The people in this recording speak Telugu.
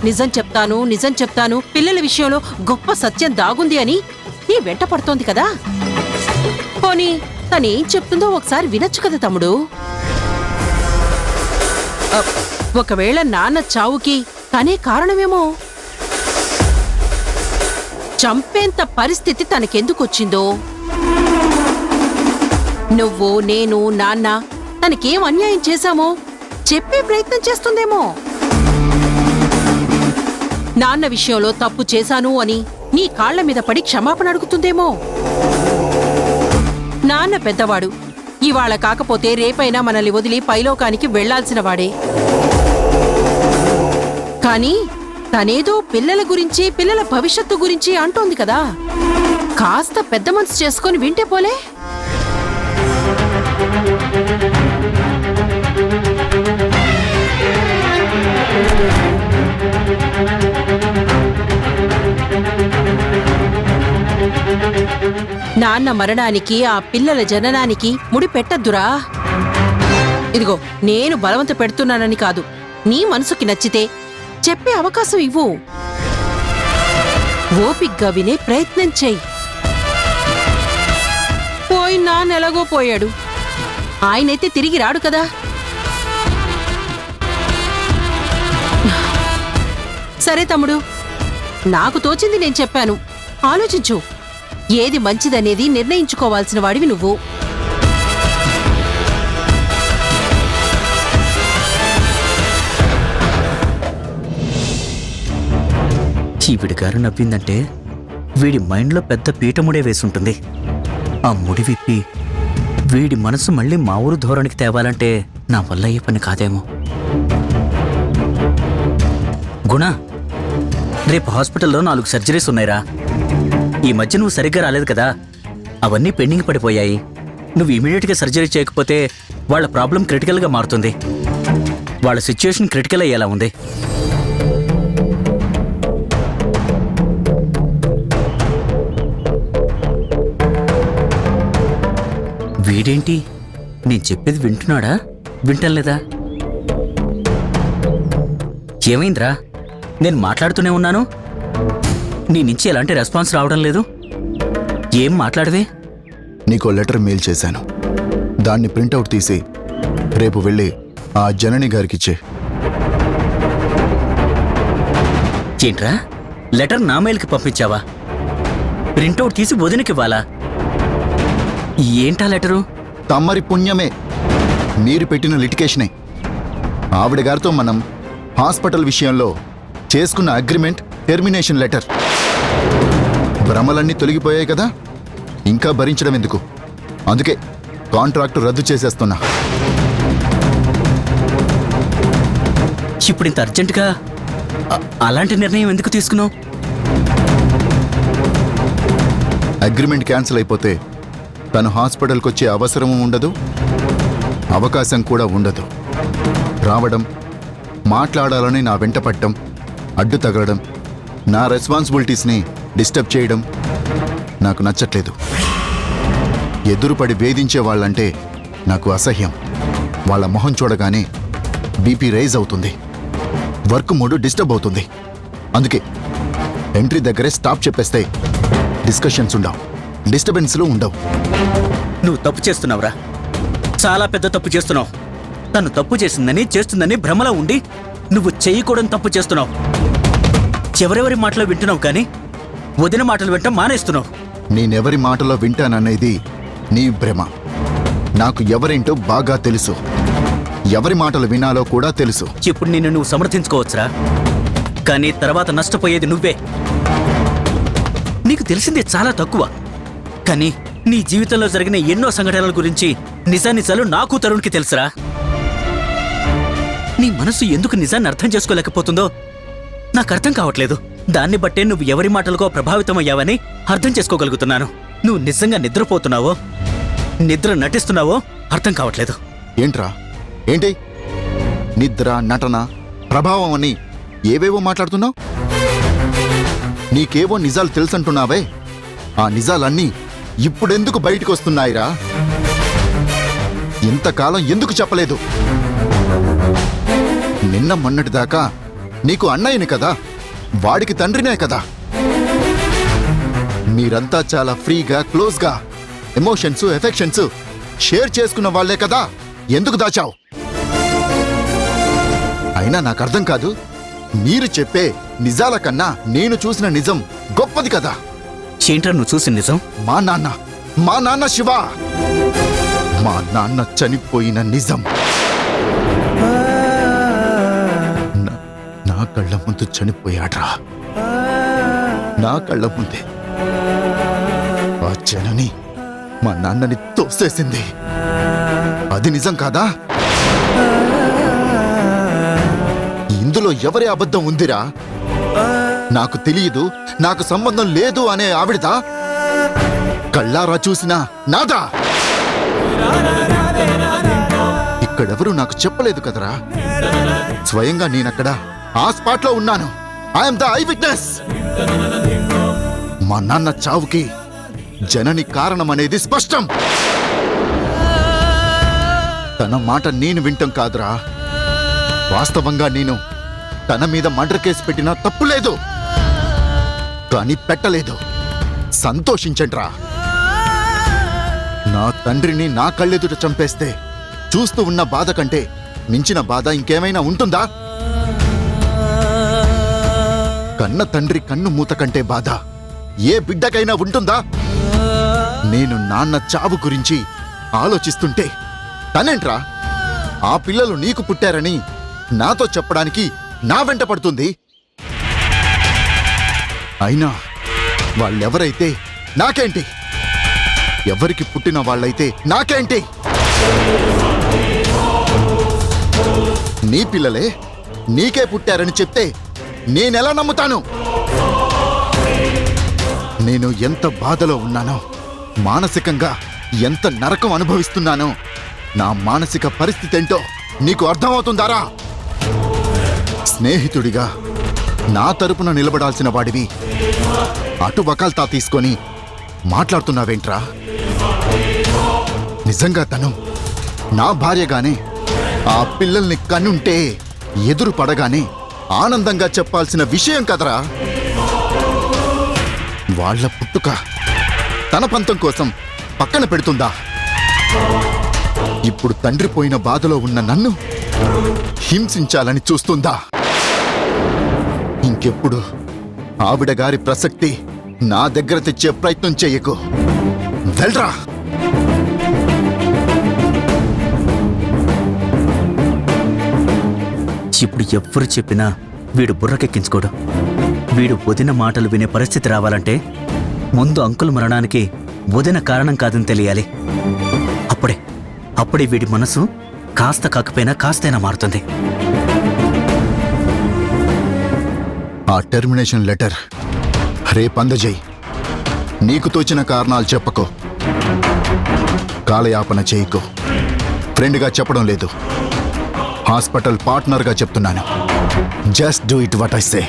నిజం చెప్తాను పిల్లల విషయంలో గొప్ప సత్యం దాగుంది అని నీ వెంట పడుతోంది కదా. పోనీ తనేం చెప్తుందో ఒకసారి వినొచ్చు కదా తమ్ముడు. ఒకవేళ నాన్న చావుకి తనే కారణమేమో. చంపేంత పరిస్థితి తనకెందుకొచ్చిందో. నువ్వు, నేను, నాన్న తనకేం అన్యాయం చేశామో చెప్పే ప్రయత్నం చేస్తుందేమో. నాన్న విషయంలో తప్పు చేశాను అని నీ కాళ్ల మీద పడి క్షమాపణ అడుగుతుందేమో. నాన్న పెద్దవాడు, ఇవాళ కాకపోతే రేపైనా మనల్ని వదిలి పైలోకానికి వెళ్లాల్సిన వాడే. కానీ తనేదో పిల్లల గురించి, పిల్లల భవిష్యత్తు గురించి అంటోంది కదా. కాస్త పెద్ద మనసు చేసుకొని వింటే పోలే. నాన్న మరణానికి, ఆ పిల్లల జననానికి ముడి పెట్టద్దురా. ఇదిగో, నేను బలవంత పెడుతున్నానని కాదు, నీ మనసుకి నచ్చితే చెప్పే అవకాశం ఇవ్వు. ఓపిగ్గా వినే ప్రయత్నం చెయ్యి. పోయిన నాన్న ఎలాగో పోయాడు, ఆయనైతే తిరిగి రాడు కదా. సరే తమ్ముడు, నాకు తోచింది నేను చెప్పాను. ఆలోచించు. ఏది మంచిదనేది నిర్ణయించుకోవాల్సిన వాడివి నువ్వు. వీడి గారు నవ్విందంటే వీడి మైండ్లో పెద్ద పీఠముడే వేసుంటుంది. ఆ ముడి విప్పి వీడి మనసు మళ్ళీ మా ఊరు ధోరణికి తేవాలంటే నా వల్ల అయ్యే పని కాదేమో. గుణ, రేపు హాస్పిటల్లో 4 సర్జరీస్ ఉన్నాయిరా. ఈ మధ్య నువ్వు సరిగ్గా రాలేదు కదా, అవన్నీ పెండింగ్ పడిపోయాయి. నువ్వు ఇమీడియట్గా సర్జరీ చేయకపోతే వాళ్ళ ప్రాబ్లం క్రిటికల్గా మారుతుంది. వాళ్ళ సిచ్యుయేషన్ క్రిటికల్ అయ్యేలా ఉంది. వీడేంటి, నేను చెప్పేది వింటున్నాడా, వింటం లేదా? ఏమైందిరా? నేను మాట్లాడుతూనే ఉన్నాను, నీ నుంచి ఎలాంటి రెస్పాన్స్ రావడం లేదు. ఏం మాట్లాడవే? నీకో లెటర్ మెయిల్ చేశాను, దాన్ని ప్రింటౌట్ తీసి రేపు వెళ్ళి ఆ జనని గారికిచ్చే. ఏంట్రా, లెటర్ నా మెయిల్కి పంపించావా? ప్రింటౌట్ తీసి వదినకివ్వాలా? ఏంటా లెటరు? తమ్మరి పుణ్యమే, మీరు పెట్టిన లిటికేషనే. ఆవిడ గారితో మనం హాస్పిటల్ విషయంలో చేసుకున్న అగ్రిమెంట్ టెర్మినేషన్ లెటర్. భ్రమలన్నీ తొలగిపోయాయి కదా, ఇంకా భరించడం ఎందుకు? అందుకే కాంట్రాక్టు రద్దు చేసేస్తున్నా. ఇప్పుడు ఇంత అర్జెంటుగా అలాంటి నిర్ణయం ఎందుకు తీసుకున్నావు? అగ్రిమెంట్ క్యాన్సిల్ అయిపోతే తను హాస్పిటల్కి వచ్చే అవసరము ఉండదు, అవకాశం కూడా ఉండదు. రావడం, మాట్లాడాలని నా వెంట పడటం, అడ్డు తగలడం, నా రెస్పాన్సిబిలిటీస్ని డిస్టర్బ్ చేయడం నాకు నచ్చట్లేదు. ఎదురుపడి వేధించే వాళ్ళంటే నాకు అసహ్యం. వాళ్ళ మొహం చూడగానే బీపీ రైజ్ అవుతుంది, వర్క్ మూడు డిస్టర్బ్ అవుతుంది. అందుకే ఎంట్రీ దగ్గరే స్టాప్ చెప్పేస్తే డిస్కషన్స్ ఉండవు, డిస్టర్బెన్స్లు ఉండవు. నువ్వు తప్పు చేస్తున్నావురా, చాలా పెద్ద తప్పు చేస్తున్నావు. తను తప్పు చేస్తుందని భ్రమలో ఉండి నువ్వు చేయకూడని తప్పు చేస్తున్నావు. ఎవరెవరి మాటలో వింటున్నావు కానీ వదిన మాటలు వింటాం మానేస్తున్నావు. నేనెవరి మాటలో వింటాననేది నీ భ్రమ. నాకు ఎవరేంటో బాగా తెలుసు, ఎవరి మాటలు వినాలో కూడా తెలుసు. ఇప్పుడు నిన్ను నువ్వు సమర్థించుకోవచ్చురా, కానీ తర్వాత నష్టపోయేది నువ్వే. నీకు తెలిసిందే చాలా తక్కువ, కానీ నీ జీవితంలో జరిగిన ఎన్నో సంఘటనల గురించి నిజానిజాలు నాకు తరుణ్కి తెలుసురా. నీ మనసు ఎందుకు నిజాన్ని అర్థం చేసుకోలేకపోతుందో నాకు అర్థం కావట్లేదు. దాన్ని బట్టే నువ్వు ఎవరి మాటలకో ప్రభావితమయ్యావని అర్థం చేసుకోగలుగుతున్నాను. నువ్వు నిజంగా నిద్రపోతున్నావో నిద్ర నటిస్తున్నావో అర్థం కావట్లేదు. ఏంట్రా, ఏంటి నిద్ర, నటన, ప్రభావం అని ఏవేవో మాట్లాడుతున్నావు? నీకేవో నిజాలు తెలుసంటున్నావే, ఆ నిజాలన్నీ ఇప్పుడెందుకు బయటకు వస్తున్నాయిరా? ఇంతకాలం ఎందుకు చెప్పలేదు? నిన్న మొన్నటిదాకా నీకు అన్నయ్యని కదా, వాడికి తండ్రినే కదా. మీరంతా చాలా ఫ్రీగా, క్లోజ్గా ఎమోషన్స్, ఎఫెక్షన్స్ షేర్ చేసుకున్న వాళ్లే కదా. ఎందుకు దాచావు? అయినా నాకు అర్థం కాదు, మీరు చెప్పే నిజాల కన్నా నేను చూసిన నిజం గొప్పది కదా. ఏంట్రా నువ్వు చూసిన నిజం? మా నాన్న శివ, మా నాన్న చనిపోయిన నిజం. నా కళ్ళ ముందు చనిపోయాడ్రా, నా కళ్ళ ముందే. ఆ జనని మా నాన్నని తోసేసింది. అది నిజం కాదా? ఇందులో ఎవరి అబద్ధం ఉందిరా? నాకు తెలియదు, నాకు సంబంధం లేదు అనే ఆవిడదా? కళ్ళారా చూసినా నాదా? ఇక్కడెవరూ నాకు చెప్పలేదు కదరా. స్వయంగా నేనక్కడ ఆ స్పాట్లో ఉన్నాను. I'm the I witness. మా నాన్న చావుకి జనని కారణమనేది స్పష్టం. తన మాట నేను వింటం కాదురా. వాస్తవంగా నేను తన మీద మర్డర్ కేసు పెట్టినా తప్పులేదు, కానీ పెట్టలేదు. సంతోషించండ్రా. నా తండ్రిని నా కళ్ళెదుట చంపేస్తే చూస్తూ ఉన్న బాధ కంటే మించిన బాధ ఇంకేమైనా ఉంటుందా? కన్న తండ్రి కన్ను మూత కంటే బాధ ఏ బిడ్డకైనా ఉంటుందా? నేను నాన్న చావు గురించి ఆలోచిస్తుంటే తనేంట్రా ఆ పిల్లలు నీకు పుట్టారని నాతో చెప్పడానికి నా వెంట పడుతుంది. అయినా వాళ్ళెవరైతే నాకేంటి? ఎవరికి పుట్టిన వాళ్ళైతే నాకేంటి? నీ పిల్లలే నీకే పుట్టారని చెప్తే నేనెలా నమ్ముతాను? నేను ఎంత బాధలో ఉన్నానో, మానసికంగా ఎంత నరకం అనుభవిస్తున్నానో, నా మానసిక పరిస్థితి ఏంటో నీకు అర్థమవుతుందారా? స్నేహితుడిగా నా తరపున నిలబడాల్సిన వాడివి అటు వకాల్తా తీసుకొని మాట్లాడుతున్నావేంట్రా? నిజంగా తను నా భార్యగానే ఆ పిల్లల్ని కనుంటే ఎదురు పడగానే ఆనందంగా చెప్పాల్సిన విషయం కదరా. వాళ్ళ పుట్టుక తన పంతం కోసం పక్కన పెడుతుందా? ఇప్పుడు తండ్రి పోయిన బాధలో ఉన్న నన్ను హింసించాలని చూస్తుందా? ఇంకెప్పుడు ఆవిడ గారి ప్రసక్తి నా దగ్గర తెచ్చే ప్రయత్నం చెయ్యకు. వెళ్ళరా. ఇప్పుడు ఎవ్వరు చెప్పినా వీడు బుర్రకెక్కించుకోడు. వీడు వదిన మాటలు వినే పరిస్థితి రావాలంటే ముందు అంకుల్ మరణానికి వదిన కారణం కాదని తెలియాలి. అప్పుడే వీడి మనసు కాస్త కాకపోయినా కాస్తైనా మారుతుంది. ఆ టెర్మినేషన్ లెటర్ రేపు అందజేయి. నీకు తోచిన కారణాలు చెప్పకో, కాలయాపన చేయకో. ఫ్రెండ్గా చెప్పడం లేదు, హాస్పిటల్ పార్ట్నర్గా చెప్తున్నాను. Just do it what I say.